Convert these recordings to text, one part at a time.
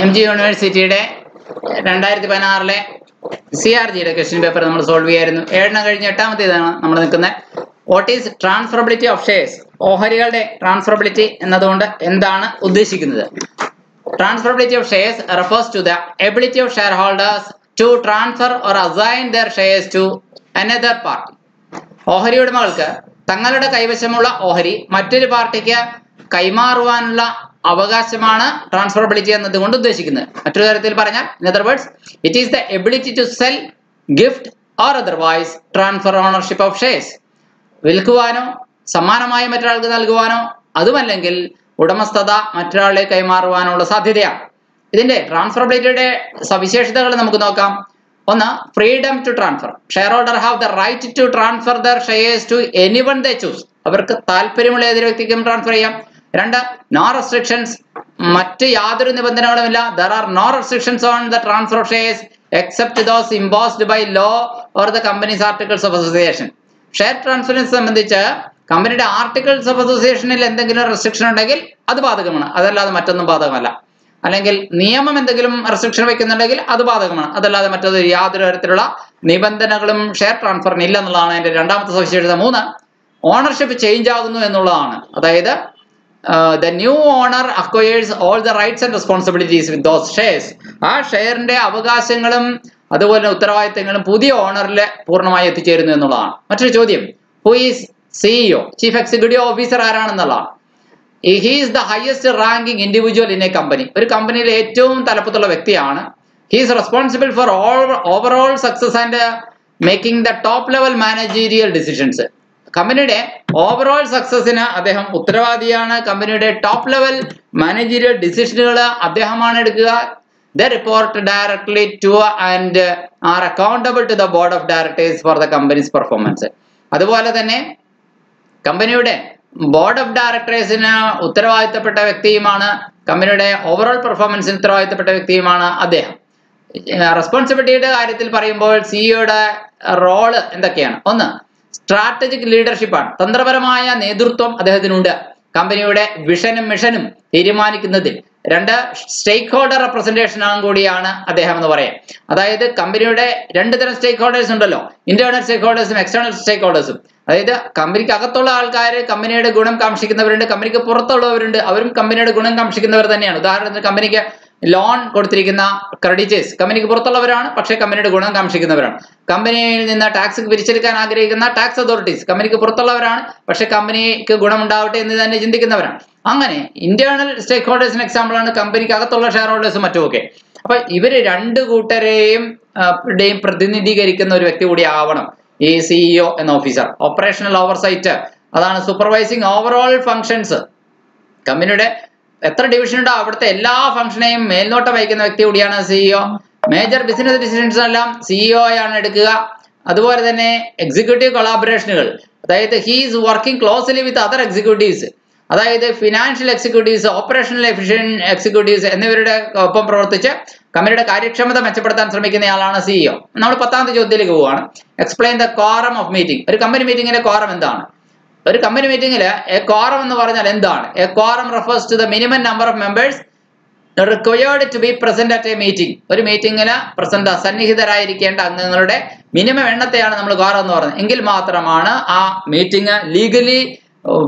MG യൂണിവേഴ്സിറ്റിയുടെ 2016 CRGയുടെ question paper നമ്മൾ സോൾവ് ചെയ്യായിരുന്നു. 7 കഴിഞ്ഞ് 8ാമത്തേതാണ് നമ്മൾ നിൽക്കുന്നത്. What is transferability of shares? ഓഹരികളുടെ ട്രാൻസ്ഫറബിലിറ്റി എന്നതുകൊണ്ട് എന്താണ് ഉദ്ദേശിക്കുന്നത്? Transferability of shares refers to the ability of shareholders to transfer or assign their shares to another party. ഓഹരി ഉടമകൾക്ക് തങ്ങളുടെ കൈവശമുള്ള ഓഹരി മറ്റൊരു പാർട്ടിക്ക് കൈമാറുവാനുള്ള അവകാശമാണ് ട്രാൻസ്ഫറബിലിറ്റി എന്നതുകൊണ്ട് ഉദ്ദേശിക്കുന്നത്. മറ്റൊരു തരത്തിൽ പറഞ്ഞാൽ, in other words, it is the ability to sell, gift or otherwise transfer ownership of shares. വിൽക്കുവാനോ സമ്മാനമായി മറ്റൊരാൾക്ക് നൽകുവാനോ അതുമല്ലെങ്കിൽ ഉടമസ്ഥത മറ്റൊരാളെ കൈമാറുവാനുള്ള സാധ്യതയാണ്. ഇതിന്റെ ട്രാൻസ്ഫറബിലിറ്റിയുടെ സവിശേഷതകൾ നമുക്ക് നോക്കാം. ഒന്ന്, freedom to transfer. Share holder have the right to transfer their shares to anyone they choose. അവർക്ക് താല്പര്യമുള്ള ഏതൊരു വ്യക്തിക്കും ട്രാൻസ്ഫർ ചെയ്യാം. 2, നോ റെസ്ട്രിക്ഷൻസ്. മറ്റ് യാതൊരു നിബന്ധനകളുമില്ല. There are no restrictions on the transfer of shares except those imposed by law or the company's articles of association. Share ട്രാൻസ്ഫറിനെ സംബന്ധിച്ച് കമ്പനിയുടെ ആർട്ടിക്കിൾസ് ഓഫ് അസോസിയേഷനിൽ എന്തെങ്കിലും റെസ്ട്രിക്ഷൻ ഉണ്ടെങ്കിൽ അത് ബാധകമാണ്, അതല്ലാതെ മറ്റൊന്നും ബാധകമല്ല. അല്ലെങ്കിൽ നിയമം എന്തെങ്കിലും റെസ്ട്രിക്ഷൻ വയ്ക്കുന്നുണ്ടെങ്കിൽ അത് ബാധകമാണ്, അതല്ലാതെ മറ്റൊരു യാതൊരു തരത്തിലുള്ള നിബന്ധനകളും ഷെയർ ട്രാൻസ്ഫറിന് ഇല്ല എന്നുള്ളതാണ് എൻ്റെ രണ്ടാമത്തെ സവിശേഷത. 3, ഓണർഷിപ്പ് ചേഞ്ച് ആകുന്നു എന്നുള്ളതാണ്. അതായത് the new owner acquires all the rights and responsibilities with those shares. ആ ഷെയറിന്റെ അവകാശങ്ങളും അതുപോലെ ഉത്തരവാദിത്തങ്ങളും പുതിയ ഓണറിൽ പൂർണ്ണമായി എത്തിച്ചേരുന്നു എന്നുള്ളതാണ്. മറ്റൊരു ചോദ്യം, who is CEO, chief executive officer ആരാണെന്നുള്ളതാണ്. He is the highest ranking individual in a company. ഒരു കമ്പനിയിലെ ഏറ്റവും തലപ്പത്തുള്ള വ്യക്തിയാണ്. He is responsible for overall success and making the top level managerial decisions. കമ്പനിയുടെ ഓവറോൾ സക്സസിന് അദ്ദേഹം ഉത്തരവാദിയാണ്. കമ്പനിയുടെ ടോപ്പ് ലെവൽ മാനേജീരിയൽ ഡിസിഷനുകൾ അദ്ദേഹമാണ് എടുക്കുക. They report directly to and are accountable to the board of directors for the company's performance. അതുപോലെ തന്നെ കമ്പനിയുടെ ബോർഡ് ഓഫ് ഡയറക്ടേഴ്സിന് ഉത്തരവാദിത്തപ്പെട്ട വ്യക്തിയുമാണ്. കമ്പനിയുടെ ഓവറോൾ പെർഫോമൻസിന് ഉത്തരവാദിത്തപ്പെട്ട വ്യക്തിയുമാണ് അദ്ദേഹം. റെസ്പോൺസിബിലിറ്റിയുടെ കാര്യത്തിൽ പറയുമ്പോൾ സിഇഒയുടെ റോള് എന്തൊക്കെയാണ്? 1, സ്ട്രാറ്റജിക് ലീഡർഷിപ്പാണ്. തന്ത്രപരമായ നേതൃത്വം അദ്ദേഹത്തിനുണ്ട് കമ്പനിയുടെ വിഷനും മിഷനും തീരുമാനിക്കുന്നതിൽ. 2, സ്റ്റേക്ക് ഹോൾഡർ റെപ്രസെന്റേഷനും കൂടിയാണ് അദ്ദേഹം എന്ന് പറയാം. അതായത് കമ്പനിയുടെ 2 തരം സ്റ്റേക്ക് ഹോൾഡേഴ്സ് ഉണ്ടല്ലോ, ഇന്റേണൽ സ്റ്റേക്ക് ഹോൾഡേഴ്സും എക്സ്റ്റേണൽ സ്റ്റേക്ക് ഹോൾഡേഴ്സും. അതായത് കമ്പനിക്ക് അകത്തുള്ള ആൾക്കാർ കമ്പനിയുടെ ഗുണം കാക്ഷിക്കുന്നവരുണ്ട്, കമ്പനിക്ക് പുറത്തുള്ളവരുണ്ട്, അവരും കമ്പനിയുടെ ഗുണം കാക്ഷിക്കുന്നവർ തന്നെയാണ്. ഉദാഹരണത്തിന് കമ്പനിക്ക് ലോൺ കൊടുത്തിരിക്കുന്ന ക്രെഡിറ്റേഴ്സ് കമ്പനിക്ക് പുറത്തുള്ളവരാണ്, പക്ഷേ കമ്പനിയുടെ ഗുണം കാക്ഷിക്കുന്നവരാണ്. കമ്പനിയിൽ നിന്ന് ടാക്സ് പിരിച്ചെടുക്കാൻ ആഗ്രഹിക്കുന്ന ടാക്സ് അതോറിറ്റീസ് കമ്പനിക്ക് പുറത്തുള്ളവരാണ്, പക്ഷേ കമ്പനിക്ക് ഗുണമുണ്ടാവട്ടെ എന്ന് തന്നെ ചിന്തിക്കുന്നവരാണ്. അങ്ങനെ ഇന്റേണൽ സ്റ്റേക്ക് ഹോൾഡേഴ്സിന് എക്സാമ്പിളാണ് കമ്പനിക്ക് അകത്തുള്ള ഷെയർ ഹോൾഡേഴ്സും മറ്റുമൊക്കെ. അപ്പൊ ഇവര് 2 കൂട്ടരെയും പ്രതിനിധീകരിക്കുന്ന ഒരു വ്യക്തി കൂടി ആവണം ഈ സിഇഒ എന്ന ഓഫീസർ. ഓപ്പറേഷണൽ ഓവർസൈറ്റ്, അതാണ് സൂപ്പർവൈസിങ് ഓവറോൾ ഫങ്ഷൻസ്. കമ്പനിയുടെ എത്ര ഡിവിഷൻ ഉണ്ടോ അവിടുത്തെ എല്ലാ ഫംഗ്ഷനെയും മേൽനോട്ടം വഹിക്കുന്ന വ്യക്തി കൂടിയാണ് സിഇഒ. മേജർ ബിസിനസ് ഡിസിഷൻസ് എല്ലാം സിഇഒ ആണ് എടുക്കുക. അതുപോലെ തന്നെ എക്സിക്യൂട്ടീവ് കൊളാബറേഷനുകൾ, അതായത് he's working closely with other executives, അതായത് ഫിനാൻഷ്യൽ എക്സിക്യൂട്ടീവ്സ്, ഓപ്പറേഷണൽ എക്സിക്യൂട്ടീവ്സ് എന്നിവരുടെ ഒപ്പം പ്രവർത്തിച്ച് കമ്പനിയുടെ കാര്യക്ഷമത മെച്ചപ്പെടുത്താൻ ശ്രമിക്കുന്നയാളാണ് സിഇഒ. നമ്മൾ 10ാമത്തെ ചോദ്യത്തിലേക്ക് പോവുകയാണ്. Explain the quorum of meeting. ഒരു കമ്പനി മീറ്റിംഗിന്റെ ക്വാറം എന്താണ്? ഒരു കമ്പനി മീറ്റിംഗിൽ എ ക്വാറം എന്ന് പറഞ്ഞാൽ എന്താണ്? A quorum refers to the minimum number of members required to be present at a meeting. ഒരു മീറ്റിംഗിന് സന്നിഹിതരായിരിക്കേണ്ട അംഗങ്ങളുടെ മിനിമം എണ്ണത്തെയാണ് നമ്മൾ ക്വാറം എന്ന് പറയുന്നത്. എങ്കിൽ മാത്രമാണ് ആ മീറ്റിംഗ് ലീഗലി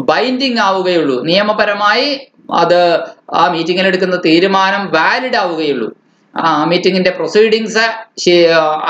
ബൈൻഡിങ് ആവുകയുള്ളൂ, നിയമപരമായി അത് ആ മീറ്റിംഗിൽ എടുക്കുന്ന തീരുമാനം വാലിഡ് ആവുകയുള്ളൂ, ആ മീറ്റിംഗിന്റെ പ്രൊസീഡിങ്സ്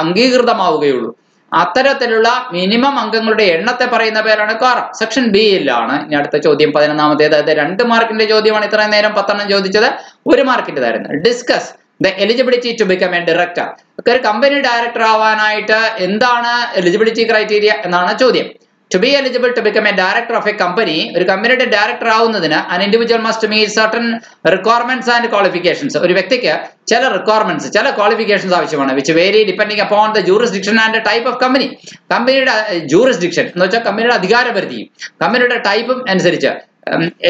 അംഗീകൃതമാവുകയുള്ളൂ. അത്തരത്തിലുള്ള മിനിമം അംഗങ്ങളുടെ എണ്ണത്തെ പറയുന്ന പേരാണ് ക്വാറം. സെക്ഷൻ ബിയിലാണ് ഇനി അടുത്ത ചോദ്യം 11ാമത്തേത്. അത് 2 മാർക്കിന്റെ ചോദ്യമാണ്. ഇത്രയും നേരം 10 ചോദിച്ചത് 1 മാർക്കിന്റേതായിരുന്നു. Discuss the eligibility to become a director. ഒരു കമ്പനി ഡയറക്ടർ ആവാനായിട്ട് എന്താണ് എലിജിബിലിറ്റി ക്രൈറ്റീരിയ എന്നാണ് ചോദ്യം. To be eligible to become a director of a company, ഒരു കമ്പനിയുടെ ഡയറക്ടർ ആവുന്നതിന് an individual must meet certain requirements and qualifications. ഒരു വ്യക്തിക്ക് ചില റിക്വയർമെന്റ്സ്, ചില ക്വാളിഫിക്കേഷൻസ് ആവശ്യമാണ്, which vary depending upon the jurisdiction and the type of company. കമ്പനിയുടെ jurisdiction എന്ന് വെച്ചാൽ കമ്പനിയുടെ അധികാരപരിധിയും കമ്പനിയുടെ ടൈപ്പും അനുസരിച്ച്.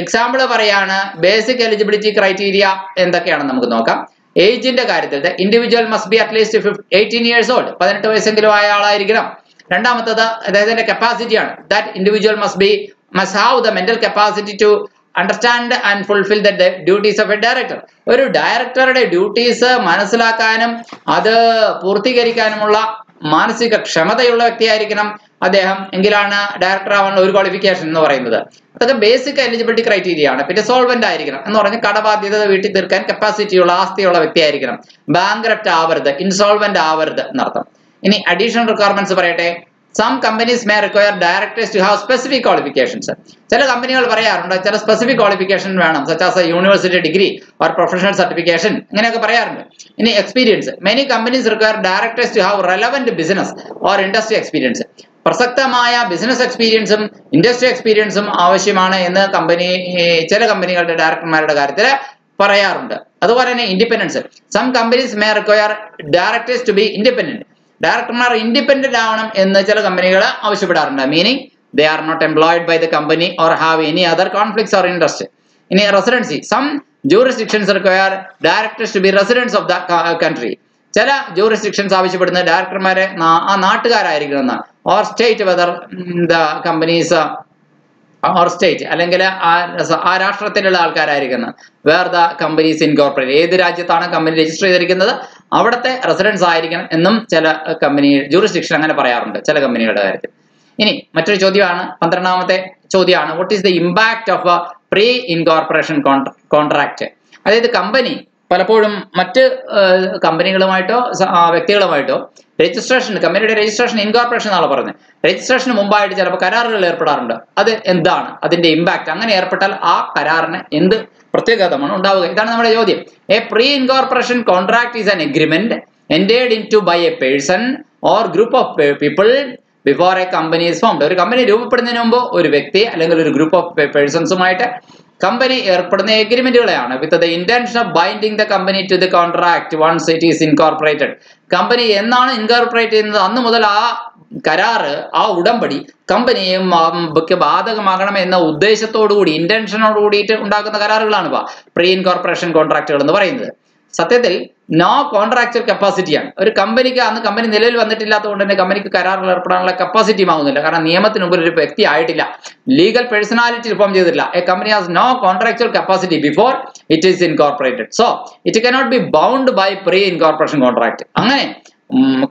എക്സാമ്പിൾ പറയാണ്, ബേസിക് എലിജിബിലിറ്റി ക്രൈറ്റീരിയ എന്തൊക്കെയാണെന്ന് നമുക്ക് നോക്കാം. ഏജിന്റെ കാര്യത്തിൽ the individual must be at least 18 years old. 18 വയസ്സെങ്കിലും ആയ ആളായിരിക്കണം. രണ്ടാമത്തത് അദ്ദേഹത്തിന്റെ കപ്പാസിറ്റിയാണ്. That individual must have the mental capacity to understand and fulfil the duties of a director. ഒരു ഡയറക്ടറുടെ ഡ്യൂട്ടീസ് മനസ്സിലാക്കാനും അത് പൂർത്തീകരിക്കാനുമുള്ള മാനസിക ക്ഷമതയുള്ള വ്യക്തിയായിരിക്കണം അദ്ദേഹം. എങ്കിലാണ് ഡയറക്ടർ ആവാനുള്ള ഒരു ക്വാളിഫിക്കേഷൻ എന്ന് പറയുന്നത്. അതൊക്കെ ബേസിക് എലിജിബിലിറ്റി ക്രൈറ്റീരിയ ആണ്. പിന്നെ സോൾവെന്റ് ആയിരിക്കണം എന്ന് പറഞ്ഞാൽ കടബാധ്യത വീട്ടിൽ തീർക്കാൻ കപ്പാസിറ്റിയുള്ള ആസ്തിയുള്ള വ്യക്തിയായിരിക്കണം. ബാങ്ക്രപ്റ്റ് ആവരുത്, ഇൻസോൾവെന്റ് ആവരുത് എന്നർത്ഥം. ഇനി അഡീഷണൽ റിക്വയർമെന്റ്സ് പറയട്ടെ. Some companies may require directors to have specific qualifications. ചില കമ്പനികൾ പറയാറുണ്ട് ചില സ്പെസിഫിക് ക്വാളിഫിക്കേഷൻ വേണം, such as a university degree or professional certification, ഇങ്ങനെയൊക്കെ പറയാറുണ്ട്. ഇനി experience. Many companies require directors to have relevant business or industry experience. പ്രസക്തമായ business എക്സ്പീരിയൻസും ഇൻഡസ്ട്രി എക്സ്പീരിയൻസും ആവശ്യമാണ് എന്ന് ചില കമ്പനികളുടെ ഡയറക്ടർമാരുടെ കാര്യത്തിൽ പറയാറുണ്ട്. അതുപോലെ തന്നെ independence. Some companies may require directors to be independent. ഡയറക്ടർമാർ ഇൻഡിപെൻഡന്റ് ആവണം എന്ന് ചില കമ്പനികൾ ആവശ്യപ്പെടാറുണ്ട്. Meaning they are not employed by the company or have any other conflicts or interest. ഇനി residency. Some jurisdictions require directors to be residents of the country. ചില jurisdictions ആവശ്യപ്പെടുന്ന ഡയറക്ടർമാരെ ആ നാട്ടുകാരായിരിക്കണം. Or state, whether the company's or state, അല്ലെങ്കിൽ ആ രാഷ്ട്രത്തിലുള്ള ആൾക്കാരായിരിക്കണം. വേർ ദ കമ്പനീസ് ഇൻകോർപ്പറേറ്റ്, ഏത് രാജ്യത്താണ് കമ്പനി രജിസ്റ്റർ ചെയ്തിരിക്കുന്നത് അവിടുത്തെ റെസിഡൻസ് ആയിരിക്കണം എന്നും ചില കമ്പനി ജൂറിസ്ഡിക്ഷൻ അങ്ങനെ പറയാറുണ്ട് ചില കമ്പനികളുടെ കാര്യത്തിൽ. ഇനി മറ്റൊരു ചോദ്യമാണ്, 12ാമത്തെ ചോദ്യമാണ്, what is the impact of pre incorporation contract. അതായത് കമ്പനി പലപ്പോഴും മറ്റ് കമ്പനികളുമായിട്ടോ വ്യക്തികളുമായിട്ടോ രജിസ്ട്രേഷൻ, കമ്പനിയുടെ രജിസ്ട്രേഷൻ ഇൻകോർപ്പറേഷൻ എന്നാണ് പറയുന്നത്, രജിസ്ട്രേഷന് മുമ്പായിട്ട് ചിലപ്പോൾ കരാറുകൾ ഏർപ്പെടാറുണ്ട്. അത് എന്താണ് അതിന്റെ ഇമ്പാക്ട്? അങ്ങനെ ഏർപ്പെട്ടാൽ ആ കരാറിന് എന്ത് പ്രത്യേകതമാണ് ഉണ്ടാവുക? ഇതാണ് നമ്മുടെ ചോദ്യം. A pre incorporation contract is an agreement entered into by a person or group of people before a company is formed. ഒരു കമ്പനി രൂപപ്പെടുന്നതിന് മുമ്പ് ഒരു വ്യക്തി അല്ലെങ്കിൽ ഒരു ഗ്രൂപ്പ് ഓഫ് പേഴ്സൺസുമായിട്ട് കമ്പനി ഏർപ്പെടുന്ന എഗ്രിമെന്റുകളെയാണ് with the intention of binding the company to the contract once it is incorporated. Company എന്നാണ് ഇൻകോർപ്പറേറ്റ് ചെയ്യുന്നത് അന്ന് മുതൽ ആ കരാറ്, ആ ഉടമ്പടി കമ്പനിയും ബാധകമാകണം എന്ന ഉദ്ദേശത്തോടുകൂടി, ഇന്റൻഷനോട് കൂടിയിട്ട് ഉണ്ടാക്കുന്ന കരാറുകളാണ് പ്രീ ഇൻകോർപ്പറേഷൻ കോൺട്രാക്റ്റുകൾ എന്ന് പറയുന്നത്. സത്യത്തിൽ നോ കോൺട്രാക്ച്വൽ കപ്പാസിറ്റിയാണ്. ഒരു കമ്പനിക്ക് അന്ന് കമ്പനി നിലവിൽ വന്നിട്ടില്ലാത്തതുകൊണ്ട് തന്നെ കമ്പനിക്ക് കരാറിൽ ഏർപ്പെടാനുള്ള കപ്പാസിറ്റി ആകുന്നില്ല. കാരണം നിയമത്തിന് മുമ്പിൽ ഒരു വ്യക്തി ആയിട്ടില്ല, ലീഗൽ പേഴ്സണാലിറ്റി ഫോം ചെയ്തിട്ടില്ല. A company has no contractual capacity before it is incorporated. So it cannot be bound by pre incorporation contract. അങ്ങനെ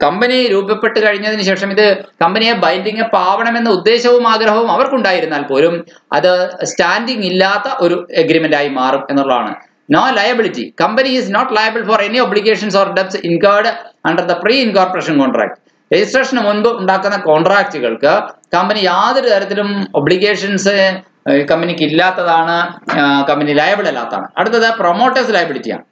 കമ്പനി രൂപപ്പെട്ട് കഴിഞ്ഞതിന് ശേഷം ഇത് കമ്പനിയെ ബൈൻഡിങ് അപ്പ് ആവണമെന്ന ഉദ്ദേശവും ആഗ്രഹവും അവർക്കുണ്ടായിരുന്നാൽ പോലും അത് സ്റ്റാൻഡിങ് ഇല്ലാത്ത ഒരു എഗ്രിമെന്റ് ആയി മാറും എന്നുള്ളതാണ്. No liability. Company is not liable for any obligations or debts incurred under the pre-incorporation contract. Registration മുൻപ് ഉണ്ടാക്കുന്ന കോൺട്രാക്റ്റുകൾക്ക് കമ്പനി യാതൊരു തരത്തിലും ഒബ്ലിഗേഷൻസ് കമ്പനിക്ക് ഇല്ലാത്തതാണ്, കമ്പനി ലയബിൾ അല്ലാത്തതാണ്. അടുത്തത് പ്രൊമോട്ടേഴ്സ് ലയബിലിറ്റിയാണ്.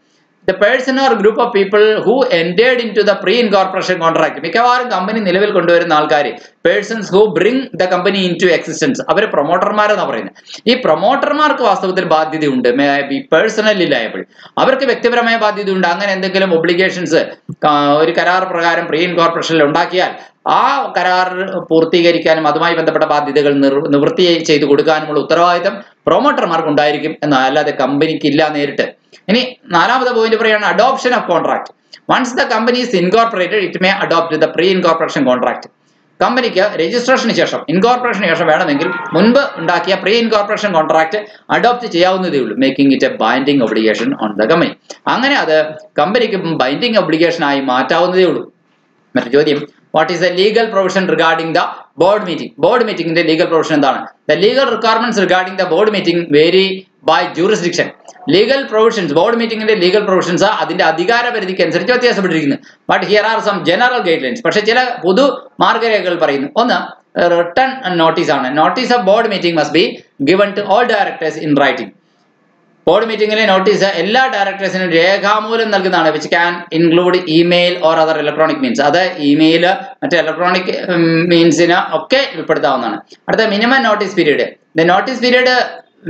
The person or group of people who entered into the pre-incorporation contract. മിക്കവാറും കമ്പനി നിലവിൽ കൊണ്ടുവരുന്ന ആൾക്കാർ, persons who bring the company into existence, അവർ പ്രൊമോട്ടർമാരെന്നാണ് പറയുന്നത്. ഈ പ്രൊമോട്ടർമാർക്ക് വാസ്തവത്തിൽ ബാധ്യതയുണ്ട്, മേ ബി പേഴ്സണലി ലയബിൾ. അവർക്ക് വ്യക്തിപരമായ ബാധ്യതയുണ്ട്. അങ്ങനെ എന്തെങ്കിലും ഒബ്ലിഗേഷൻസ് ഒരു കരാർ പ്രകാരം പ്രീ ഇൻകോർപ്പറേഷനിൽ ഉണ്ടാക്കിയാൽ ആ കരാർ പൂർത്തീകരിക്കാനും അതുമായി ബന്ധപ്പെട്ട ബാധ്യതകൾ നിവൃത്തി ചെയ്തു കൊടുക്കാനുമുള്ള ഉത്തരവാദിത്തം പ്രൊമോട്ടർമാർക്ക് ഉണ്ടായിരിക്കും എന്നാണ്, അല്ലാതെ കമ്പനിക്ക് ഇല്ല നേരിട്ട്. ഇനി 4ാമത്തെ പോയിന്റ് പറയാണ് adoption of contract. Once the company is incorporated it may adopt the pre incorporation contract. കമ്പനിക്ക് രജിസ്ട്രേഷന് ശേഷം, ഇൻകോർപ്പറേഷന് ശേഷം വേണമെങ്കിൽ മുൻപ് ഉണ്ടാക്കിയ പ്രീ ഇൻകോർപ്പറേഷൻ കോൺട്രാക്ട് അഡോപ്റ്റ് ചെയ്യാവുന്നതേ ഉള്ളൂ, making it A binding obligation on the company. അങ്ങനെ അത് കമ്പനിക്ക് ബൈൻഡിങ് ഒബ്ലിഗേഷൻ ആയി മാറ്റാവുന്നതേ ഉള്ളൂ. മറ്റു ചോദ്യം, what is the legal provision regarding the board meeting. Board മീറ്റിംഗിന്റെ ലീഗൽ പ്രൊവിഷൻ എന്താണ്? The legal requirements regarding the board meeting vary by jurisdiction. Legal provisions, board മീറ്റിംഗിന്റെ ലീഗൽ പ്രൊവിഷൻസ് അതിന്റെ അധികാര പരിധിക്ക് അനുസരിച്ച് വ്യത്യാസപ്പെട്ടിരിക്കുന്നു. But here are some general guidelines. പക്ഷേ ചില പൊതു മാർഗരേഖകൾ പറയുന്നു. ഒന്ന്, റിട്ടൺ നോട്ടീസ് ആണ്. Notice of board meeting must be given to all directors in writing. Board മീറ്റിംഗിലെ നോട്ടീസ് എല്ലാ ഡയറക്ടേഴ്സിനും രേഖാമൂലം നൽകുന്നതാണ്. Which can include email or other electronic means. അത് ഇമെയിൽ, മറ്റേ ഇലക്ട്രോണിക് മീൻസിന് ഒക്കെ ഉൾപ്പെടുത്താവുന്നതാണ്. അടുത്ത, minimum notice period. The notice period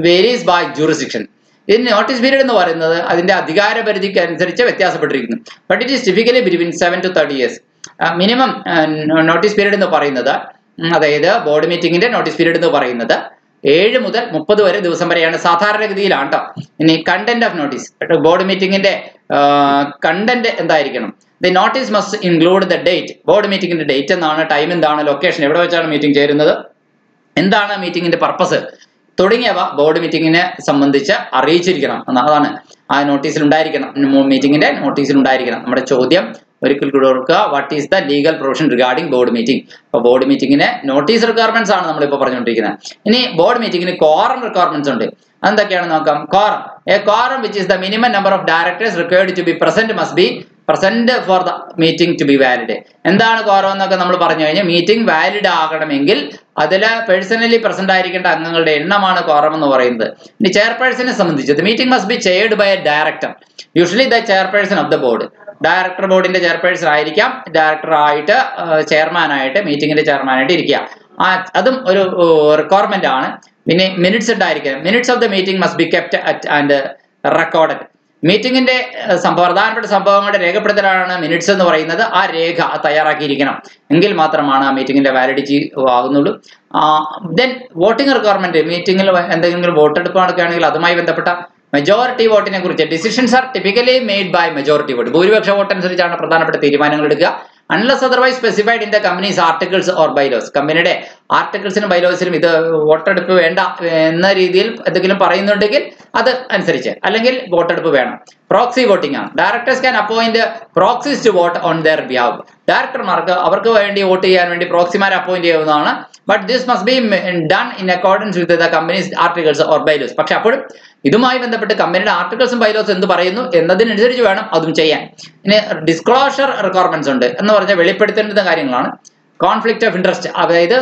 varies by jurisdiction. ഇതിന് നോട്ടീസ് പീരീഡ് എന്ന് പറയുന്നത് അതിന്റെ അധികാര പരിധിക്ക് അനുസരിച്ച് വ്യത്യാസപ്പെട്ടിരിക്കുന്നു. But it is typically between 7 to 30 years. Minimum notice period എന്ന് പറയുന്നത്, അതായത് ബോർഡ് മീറ്റിംഗിന്റെ നോട്ടീസ് പീരീഡ് എന്ന് പറയുന്നത് 7 മുതൽ 30 വരെ ദിവസം വരെയാണ് സാധാരണഗതിയിലാണ് കേട്ടോ. ഇനി കണ്ടന്റ് ഓഫ് നോട്ടീസ്, ബോർഡ് മീറ്റിംഗിന്റെ കണ്ടന്റ് എന്തായിരിക്കണം? The notice must include the date. Board മീറ്റിംഗിന്റെ ഡേറ്റ് എന്താണ്, ടൈം എന്താണ്, ലൊക്കേഷൻ എവിടെ വെച്ചാണ് മീറ്റിംഗ് ചേരുന്നത്, എന്താണ് മീറ്റിംഗിന്റെ പർപ്പസ് തുടങ്ങിയവ ബോർഡ് മീറ്റിങ്ങിനെ സംബന്ധിച്ച് അറിയിച്ചിരിക്കണം. അതാണ് ആ നോട്ടീസിൽ ഉണ്ടായിരിക്കണം, മീറ്റിംഗിന്റെ നോട്ടീസിൽ ഉണ്ടായിരിക്കണം. നമ്മുടെ ചോദ്യം ഒരിക്കൽ കൂടി ഓർക്കുക, what is the legal provision regarding board meeting. അപ്പോൾ ബോർഡ് മീറ്റിംഗിന് നോട്ടീസ് റിക്വയർമെന്റ്സ് ആണ് നമ്മളിപ്പോൾ പറഞ്ഞുകൊണ്ടിരിക്കുന്നത്. ഇനി ബോർഡ് മീറ്റിംഗിന് കോറം റിക്വയർമെന്റ്സ് ഉണ്ട്. അതെന്തൊക്കെയാണെന്ന് നോക്കാം. Quorum, a quorum which is the minimum number of directors required to be present must be present for the meeting to be valid. എന്താണ് quorum എന്നൊക്കെ നമ്മൾ പറഞ്ഞു കഴിഞ്ഞാൽ, മീറ്റിംഗ് വാലിഡ് ആകണമെങ്കിൽ അതിൽ പേഴ്സണലി പ്രസന്റ് ആയിരിക്കേണ്ട അംഗങ്ങളുടെ എണ്ണമാണ് കോറം എന്ന് പറയുന്നത്. ഇനി ചെയർപേഴ്സനെ സംബന്ധിച്ച് meeting must be chaired by a director, usually the chairperson of the board. Director ബോർഡിന്റെ ചെയർപേഴ്സൺ ആയിരിക്കാം, ഡയറക്ടറായിട്ട് ചെയർമാനായിട്ട് മീറ്റിംഗിന്റെ ചെയർമാനായിട്ട് ഇരിക്കുക. അതും ഒരു റിക്വയർമെന്റ് ആണ്. പിന്നെ മിനിറ്റ്സ് ഉണ്ടായിരിക്കണം. Minutes of the meeting must be kept at and recorded. മീറ്റിംഗിന്റെ പ്രധാനപ്പെട്ട സംഭവങ്ങളുടെ രേഖപ്പെടുത്തലാണ് മിനിറ്റ്സ് എന്ന് പറയുന്നത്. ആ രേഖ തയ്യാറാക്കിയിരിക്കണം, എങ്കിൽ മാത്രമാണ് ആ മീറ്റിംഗിന്റെ വാലിഡിറ്റി ആകുന്നുള്ളൂ. ദെൻ വോട്ടിംഗ് റിക്വയർമെന്റ്, മീറ്റിംഗിൽ എന്തെങ്കിലും വോട്ടെടുപ്പ് നടക്കുകയാണെങ്കിൽ അതുമായി ബന്ധപ്പെട്ട മെജോറിറ്റി വോട്ടിനെ കുറിച്ച്. Decisions are typically made by majority vote. ഭൂരിപക്ഷ വോട്ട് അനുസരിച്ചാണ് പ്രധാനപ്പെട്ട തീരുമാനങ്ങൾ എടുക്കുക. Unless otherwise specified in the company's articles or bylaws. കമ്പനിയുടെ ആർട്ടിക്കിൾസിനും ബൈലോസിനും ഇത് വോട്ടെടുപ്പ് വേണ്ട എന്ന രീതിയിൽ എന്തെങ്കിലും പറയുന്നുണ്ടെങ്കിൽ അത് അനുസരിച്ച്, അല്ലെങ്കിൽ വോട്ടെടുപ്പ് വേണം. പ്രോക്സി വോട്ടിംഗ് ആണ്. Directors can appoint proxies to vote on their behalf. ഡയറക്ടർമാർക്ക് അവർക്ക് വേണ്ടി വോട്ട് ചെയ്യാൻ വേണ്ടി പ്രോക്സിമാരെ അപ്പോയിന്റ് ചെയ്യാവുന്നതാണ്. But this must be done in accordance with the company's articles or bylaws. പക്ഷെ അപ്പോഴും ഇതുമായി ബന്ധപ്പെട്ട് കമ്പനിയുടെ ആർട്ടിക്കിൾസും ബൈലോസും എന്ത് പറയുന്നു എന്നതിനനുസരിച്ച് വേണം അതും ചെയ്യാൻ. ഇനി ഡിസ്ക്ലോഷർ റിക്വയർമെന്റ്സ് ഉണ്ട് എന്ന് പറഞ്ഞാൽ വെളിപ്പെടുത്തേണ്ടുന്ന കാര്യങ്ങളാണ്. കോൺഫ്ലിക്ട് ഓഫ് ഇൻട്രസ്റ്റ്, അതായത്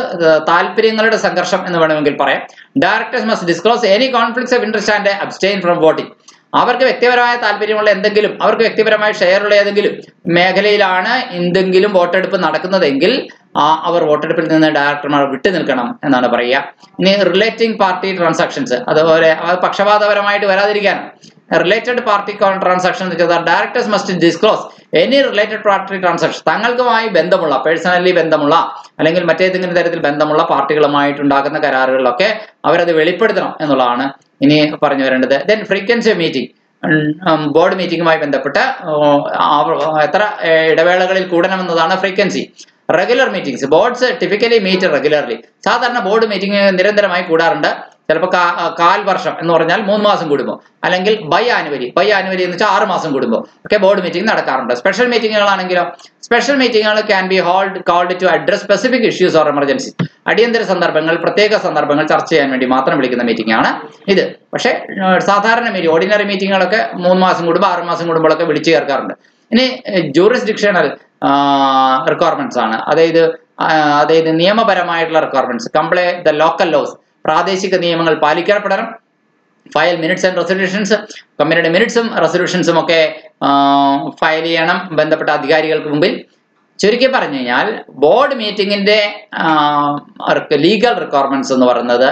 താല്പര്യങ്ങളുടെ സംഘർഷം എന്ന് വേണമെങ്കിൽ പറയാം. Directors must disclose any conflicts of interest and abstain from voting. അവർക്ക് വ്യക്തിപരമായ താല്പര്യമുള്ള എന്തെങ്കിലും, അവർക്ക് വ്യക്തിപരമായ ഷെയറുള്ള ഏതെങ്കിലും മേഖലയിലാണ് എന്തെങ്കിലും വോട്ടെടുപ്പ് നടക്കുന്നതെങ്കിൽ അവർ വോട്ടെടുപ്പിൽ നിന്ന് ഡയറക്ടർമാർ വിട്ടു നിൽക്കണം എന്നാണ് പറയുക. ഇനി റിലേറ്റിംഗ് പാർട്ടി ട്രാൻസാക്ഷൻസ്, അതുപോലെ പക്ഷപാതപരമായിട്ട് വരാതിരിക്കാനും. റിലേറ്റഡ് പാർട്ടി ട്രാൻസാക്ഷൻ എന്ന് വെച്ചാൽ directors must disclose any related party transaction. തങ്ങൾക്കുമായി ബന്ധമുള്ള, പേഴ്സണലി ബന്ധമുള്ള അല്ലെങ്കിൽ മറ്റേതെങ്കിലും തരത്തിൽ ബന്ധമുള്ള പാർട്ടികളുമായിട്ടുണ്ടാക്കുന്ന കരാറുകളിലൊക്കെ അവരത് വെളിപ്പെടുത്തണം എന്നുള്ളതാണ് ഇനി പറഞ്ഞു വരേണ്ടത്. Then frequency of meeting, board മീറ്റിംഗുമായി ബന്ധപ്പെട്ട് എത്ര ഇടവേളകളിൽ കൂടണമെന്നതാണ് frequency. Regular meetings, boards typically meet regularly. സാധാരണ ബോർഡ് മീറ്റിംഗ് നിരന്തരമായി കൂടാറുണ്ട്. ചിലപ്പോൾ കാൽ വർഷം എന്ന് പറഞ്ഞാൽ 3 മാസം കൂടുമ്പോൾ, അല്ലെങ്കിൽ ബൈ ആനുവലി എന്ന് വെച്ചാൽ 6 മാസം കൂടുമ്പോൾ ഒക്കെ ബോർഡ് മീറ്റിംഗ് നടക്കാറുണ്ട്. സ്പെഷ്യൽ മീറ്റിങ്ങുകളാണെങ്കിലോ, സ്പെഷ്യൽ മീറ്റിങ്ങുകൾ can be called to address specific issues or emergency. അടിയന്തര സന്ദർഭങ്ങൾ, പ്രത്യേക സന്ദർഭങ്ങൾ ചർച്ച ചെയ്യാൻ വേണ്ടി മാത്രം വിളിക്കുന്ന മീറ്റിംഗ് ആണ് ഇത്. പക്ഷേ സാധാരണ മീറ്റിംഗ്, ഓർഡിനറി മീറ്റിങ്ങുകളൊക്കെ 3 മാസം കൂടുമ്പോൾ 6 മാസം കൂടുമ്പോഴൊക്കെ വിളിച്ചു ചേർക്കാറുണ്ട്. ഇനി ജൂറിസ്ഡിക്ഷണൽ റിക്വയർമെന്റ്സ് ആണ്, അതായത് നിയമപരമായിട്ടുള്ള requirements. Comply the local laws, പ്രാദേശിക നിയമങ്ങൾ പാലിക്കപ്പെടണം. ഫയൽ മിനിറ്റ്സ് ആൻഡ് റെസൊല്യൂഷൻസ്, കമ്പനിയുടെ മിനിറ്റ്സും റെസൊല്യൂഷൻസും ഒക്കെ ഫയൽ ചെയ്യണം ബന്ധപ്പെട്ട അധികാരികൾക്ക് മുമ്പിൽ. ചുരുക്കി പറഞ്ഞു കഴിഞ്ഞാൽ ബോർഡ് മീറ്റിംഗിന്റെ ലീഗൽ റിക്വയർമെന്റ്സ് എന്ന് പറയുന്നത്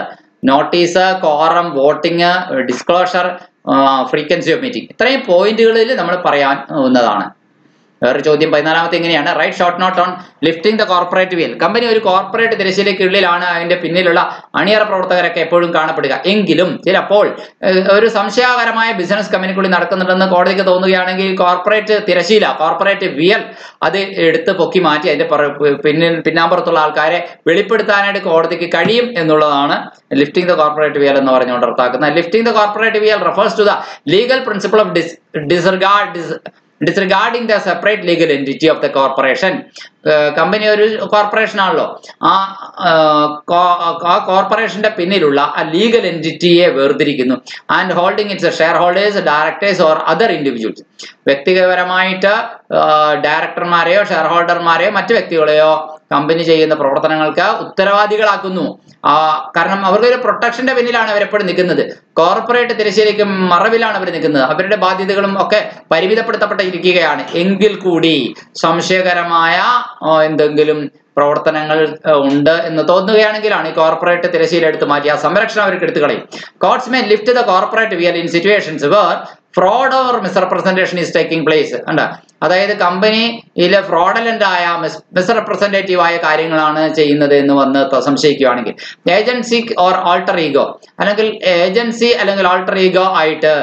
notice, quorum, voting, disclosure, frequency of meeting, ഇത്രയും പോയിന്റുകളിൽ നമ്മൾ പറയാവുന്നതാണ്. വേറൊരു ചോദ്യം 14ാമത്തെ എങ്ങനെയാണ്, write short note on lifting the corporate wheel. Company ഒരു കോർപ്പറേറ്റ് തിരശ്ശീലയ്ക്കുള്ളിലാണ്, അതിന്റെ പിന്നിലുള്ള അണിയറ പ്രവർത്തകരൊക്കെ എപ്പോഴും കാണപ്പെടുക. എങ്കിലും ചിലപ്പോൾ ഒരു സംശയകരമായ ബിസിനസ് കമ്പനിക്കുള്ളിൽ നടക്കുന്നുണ്ടെന്ന് കോടതിക്ക് തോന്നുകയാണെങ്കിൽ കോർപ്പറേറ്റ് വീൽ അത് എടുത്ത് പൊക്കി മാറ്റി അതിന്റെ പിന്നാമ്പുറത്തുള്ള ആൾക്കാരെ വെളിപ്പെടുത്താനായിട്ട് കോടതിക്ക് കഴിയും എന്നുള്ളതാണ് ലിഫ്റ്റിംഗ് ദ കോർപ്പറേറ്റ് വീൽ എന്ന് പറഞ്ഞുകൊണ്ട് അർത്ഥാക്കുന്നത്. Lifting the corporate veil refers to the legal principle of disregarding the separate legal entity of the corporation. കമ്പനി ഒരു കോർപ്പറേഷൻ ആണല്ലോ, ആ കോർപ്പറേഷന്റെ പിന്നിലുള്ള ആ ലീഗൽ എൻറ്റിറ്റിയെ വേർതിരിക്കുന്നു. And holding its shareholders, directors or other individuals. വ്യക്തിപരമായിട്ട് ഡയറക്ടർമാരെയോ ഷെയർ ഹോൾഡർമാരെയോ മറ്റു വ്യക്തികളെയോ കമ്പനി ചെയ്യുന്ന പ്രവർത്തനങ്ങൾക്ക് ഉത്തരവാദികളാക്കുന്നു. കാരണം അവർക്കൊരു പ്രൊട്ടക്ഷന്റെ പിന്നിലാണ് അവരെപ്പോഴും നിൽക്കുന്നത്. കോർപ്പറേറ്റ് തിരശ്ശീലയ്ക്ക് മറവിലാണ് അവർ നിൽക്കുന്നത്. അവരുടെ ബാധ്യതകളും ഒക്കെ പരിമിതപ്പെടുത്തപ്പെട്ടിരിക്കുകയാണ്. എങ്കിൽ കൂടി സംശയകരമായ എന്തെങ്കിലും പ്രവർത്തനങ്ങൾ ഉണ്ട് എന്ന് തോന്നുകയാണെങ്കിലാണ് ഈ കോർപ്പറേറ്റ് തിരശ്ശീല എടുത്ത് മാറ്റി ആ സംരക്ഷണം അവർക്ക് എടുത്തു കളയും. Courts may lift the corporate veil in situations where fraud or misrepresentation is taking place. അതായത് കമ്പനിയിലെ ഫ്രോഡലന്റ് ആയ മിസ്റെപ്രസെന്റേറ്റീവ് ആയ കാര്യങ്ങളാണ് ചെയ്യുന്നത് എന്ന് വന്ന് സംശയിക്കുകയാണെങ്കിൽ, ഏജൻസി ഓർ ആൾട്ടർ ഈഗോ, അല്ലെങ്കിൽ ഏജൻസി അല്ലെങ്കിൽ ആൾട്ടർ ഈഗോ ആയിട്ട്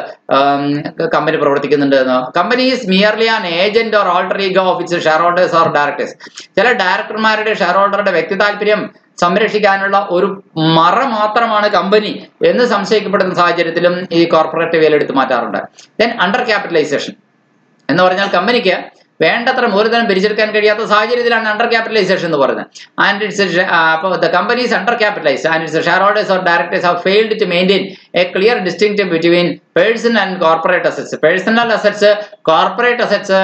കമ്പനി പ്രവർത്തിക്കുന്നുണ്ട് എന്ന്. Company is merely an agent or alter ego of its shareholders or directors. ചില ഡയറക്ടർമാരുടെ ഷെയർ ഹോൾഡറുടെ വ്യക്തി താല്പര്യം സംരക്ഷിക്കാനുള്ള ഒരു മറ മാത്രമാണ് കമ്പനി എന്ന് സംശയിക്കപ്പെടുന്ന സാഹചര്യത്തിലും ഈ കോർപ്പറേറ്റ് വില എടുത്തു മാറ്റാറുണ്ട്. ദെൻ അണ്ടർ ക്യാപിറ്റലൈസേഷൻ എന്ന് പറഞ്ഞാൽ കമ്പനിക്ക് വേണ്ടത്ര മൂലധനം പിരിച്ചെടുക്കാൻ കഴിയാത്ത സാഹചര്യത്തിലാണ് അണ്ടർ ക്യാപിറ്റലൈസേഷൻ എന്ന് പറയുന്നത്. ആൻഡ് ഇറ്റ്സ് അപ്പോൾ the company is under capitalized and its shareholders or directors have failed to maintain a clear distinction between personal and corporate assets. Personal assets, corporate assets